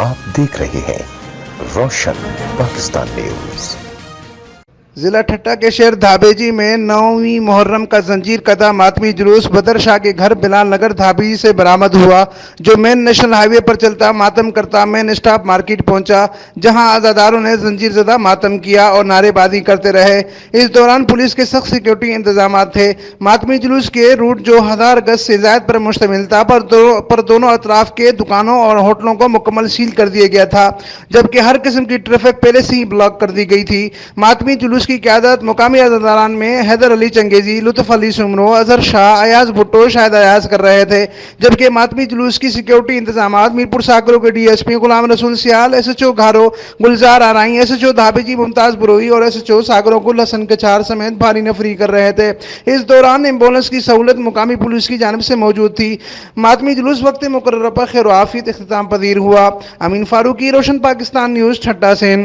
آپ دیکھ رہے ہیں روشن پاکستان نیوز۔ ضلع ٹھٹہ کے شہر دھابیجی میں 9ویں محرم کا زنجیر قطع ماتمی جلوس بدر شاہ کے گھر بلال نگر دھابیجی سے برآمد ہوا، جو مین نیشنل ہائی وے پر چلتا ماتم کرتا مین اسٹاپ مارکیٹ پہنچا، جہاں عزاداروں نے زنجیر زدہ ماتم کیا اور نعرے بازی کرتے رہے۔ اس دوران پولیس کے سخت سیکورٹی انتظامات تھے۔ ماتمی جلوس کے روٹ جو 1000 گز سے زائد پر مشتمل تھا، پر دونوں اطراف کے دکانوں اور ہوٹلوں کو مکمل سیل کر دیا گیا تھا، جبکہ ہر قسم کی ٹریفک پہلے سے ہی بلاک کر دی گئی تھی۔ ماتمی جلوس کی قیادت مقامی عزاداران میں حیدر علی چنگیزی، لطف علی سمرو، اظہر شاہ، ایاز بھٹو، شاہد ایاز کر رہے تھے، جبکہ ماتمی جلوس کی سیکورٹی انتظامات میرپور ساکرو کے ڈی ایس پی غلام رسول سیال، ایس ایچ او گھارو گلزار آرائی، ایس ایچ او دھابیجی ممتاز بروئی اور ایس ایچ او ساکرو گل حسن کچار سمیت بھاری نفری کر رہے تھے۔ اس دوران ایمبولینس کی سہولت مقامی پولیس کی جانب سے موجود تھی۔ ماتمی جلوس وقت مقررہ پر خیر و عافیت اختتام پذیر ہوا۔ امین فاروقی، روشن پاکستان نیوز، ٹھٹہ سے۔